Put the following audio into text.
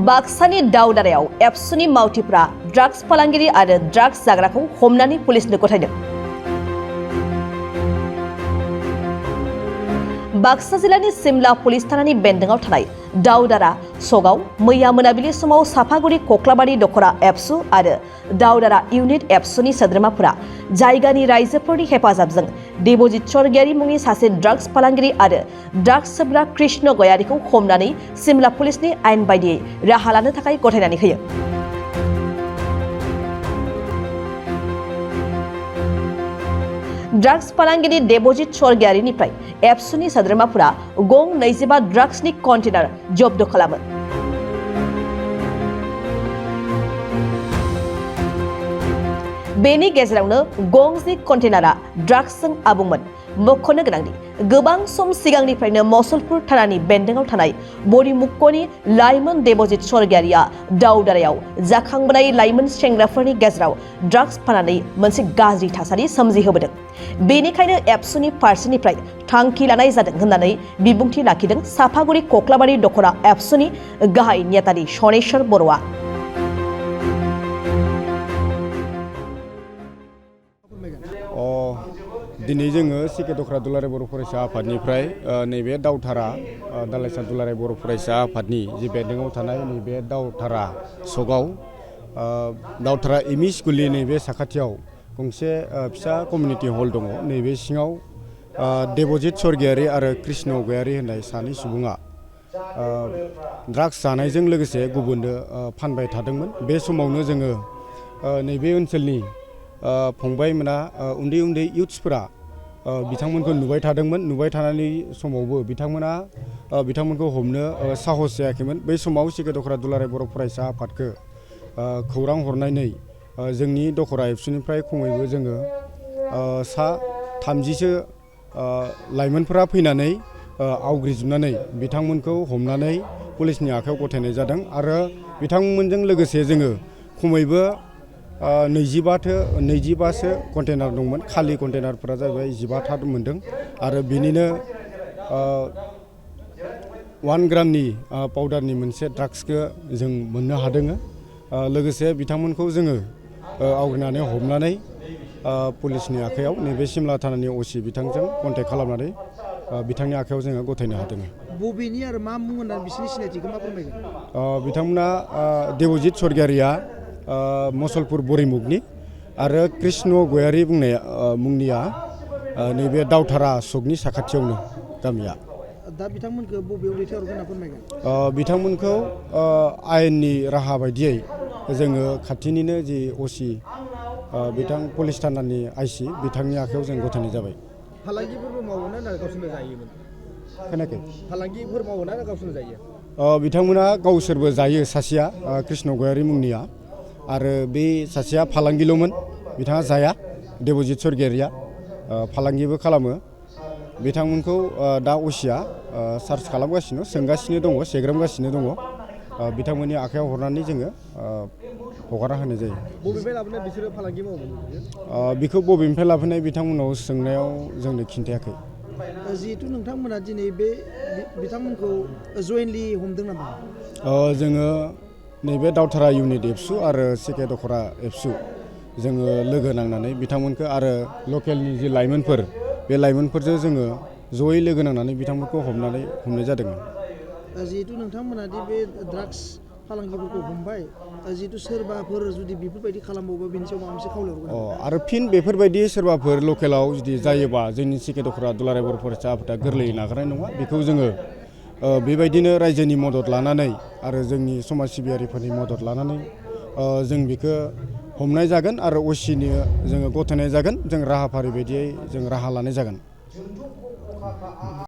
बाक्सानि दाउदारायाव एबसुनि मावथिफ्रा ड्राग्स फालांगिरि आरो ड्राग्स जाग्राखौ हमनानै पुलिसनो गथायदों। बाक्सा जिल्लानि सिमला पुलिस थानानि बेन्दोंआव थानाय दाउदारा सगाव मैया मोनाबिलि समाव साफागुरि कक्लाबारि दखरा एबसु आरो दाउदारा इउनिट एबसुनि सोद्रोमाफोरा जायगानि रायजोफोरनि हेफाजाबजों देबजित स्वर्गियारि मुंनि सासे ड्राग्स फालांगिरि आरो ड्राग्स सोबग्रा कृष्ण गयारिखौ हमनानै सिमला पुलिसनि आयेन बायदियै राहा लानो थाखाय गथायनानै होयो। ड्राग्स फालांगिरि देबजित स्वर्गियारिनिफ्राय एबसुनि सोद्रोमाफोरा गं 25 ड्राग्सनि कन्टेनार जब्द खालामो। बेनि गेजेरावनो गंसे कन्टेनारा ड्राग्सजों आबुंमोन। मख'नो गोनांदि गोबां सम सिगांनिफ्रायनो मसलपुर थानानि बेन्दोंआव थानाय बरिमुक्क'नि लाइमोन देबजित स्वर्गियारिया दाउदारायाव जाखांबोनाय लाइमोन सेंग्राफोरनि गेजेराव ड्राग्स फाननानै मोनसे गाज्रि थासारि सोमजिहोबोदों। बेनिखायनो एबसुनि फारसेनिफ्राय थांखि लानाय जादों होननानै बिबुंथि लाखिदों साफागुरि कक्लाबारि दखरा एबसुनि गाहाय नेतारि सनेश्वर बर'आ। दिनै जोङो सिके दखरा दुलाराय बर' फरायसा आफादनिफ्राय नैबे दावधारा दालाइसा दुलाराय बर' फरायसा आफादनि जि बेन्दोंआव थानाय नैबे दावधारा सगाव दावधारा एमइ स्कुलनि नैबे साखाथियाव गंसे फिसा कमिउनिटि हल दङ। नैबे सिङाव देबजित स्वर्गियारि आरो कृष्ण गयारि होननाय सानै सुबुङा ड्राग्स जानायजों लोगोसे गुबुननो फानबाय थादोंमोन। बे समावनो जोङो नैबे ओनसोलनि फंबायमोना उन्दै उन्दै इउथ्सफोरा बिथांमोनखौ नुबाय थादोंमोन। नुबाय थानायनि समावबो बिथांमोनखौ हमनो साहस जायाखैमोन। बै समाव सिके दखरा दुलाराय बर' फरायसा आफादखौ खौरां हरनानै जोंनि दखरा एबसुनिफ्राय खमैबो जोङो सा 30सो लाइमोनफोरा फैनानै आवग्रिजोबनानै बिथांमोनखौ हमनानै पुलिसनि आखायाव गथायनाय जादों आरो बिथांमोनजों लोगोसे जोङो खमैबो 25सो कन्टेनार दंमोन। खालि कन्टेनारफोरा जाहैबाय 15था मोनदों आरो बिनिनो 1 ग्रामनि पाउडारनि मोनसे ड्राग्सखौ जों मोननो हादों। लोगोसे बिथांमोनखौ जोङो आवग्रिनानै हमनानै पुलिसनि आखायाव नैबे सिमला थानानि असि बिथांजों कन्टेक्ट खालामनानै बिथांनि आखायाव जोङो गथायनो हादों। बबेनि आरो मा मुं होननानै बिसोरनि सिनायथिखौ मा फोरमायगोन? बिथांमोना देबजित स्वर्गियारिया मसलपुर बरिमुगनि आरो कृष्ण गयारि मुंनिया नैबे दावधारा सकनि साखाथियावनो गामिया। दा बिथांमोनखौ बबेयाव दैथायहरगोन होनना फोरमायगोन? बिथांमोनखौ आयेननि राहा बायदियै जोङो खाथिनिनो जि असि बिथां पुलिस थानानि आइसि बिथांनि आखायाव जों गथायनाय जाबाय। फालांगिफोरबो मावोना गावसोरनो जायोमोन? खोनायाखै? फालांगिफोर मावोना गावसोरनो जायो? बिथांमोना गावसोरबो जायो। सासेया कृष्ण गयारि मुंनिया आरो बे सासेया फालांगिल'मोन। बिथाङा जाया। देबजित स्वर्गियारिया फालांगिबो खालामो। बिथांमोनखौ दा असिया सार्च खालामगासिनो सोंगासिनो दङ, सेग्रामगासिनो दङ। बिथांमोननि आखायाव हरनानै जोङो हगारना होनाय जायो। बबेनिफ्राय लाबोनाय बिसोरो फालांगि मावोमोन? बिखौ बबेनिफ्राय लाबोनाय बिथांमोनाव सोंनायाव जोंनो खिन्थायाखै। जिहेतु नोंथांमोना दिनै बे बिथांमोनखौ जयेन्टलि हमदों नामा? जोङो नैबे दावधारा इउनिट एबसु आरो सिके दखरा एबसु जोङो लोगो नांनानै बिथांमोनखौ आरो लकेलनि जि लाइमोनफोर बे लाइमोनफोरजों जोङो जयै लोगो नांनानै बिथांमोनखौ हमनाय जादोंमोन। जिहेतु नोंथांमोना दि बे ड्राग्स फालांगिफोरखौ हमबाय, जिहेतु सोरबाफोर जुदि बेफोरबायदि खालामबावोबा बेनि सायाव माबा मोनसे खावलायहरगोन? आरो फिन बेफोरबायदि सोरबाफोर लकेलाव जुदि जायोबा जोंनि सिके दखरा दुलाराय बर' फरायसा आफादा गोरलैयै नागारनाय नङा। बेखौ जोङो बेबायदिनो रायजोनि मदद लानानै आरो जोंनि समाज सिबियारिफोरनि मदद लानानै जों बेखौ हमनाय जागोन आरो असिनो जोङो गथायनाय जागोन। जों राहाफारि बायदियै जों राहा लानाय जागोन।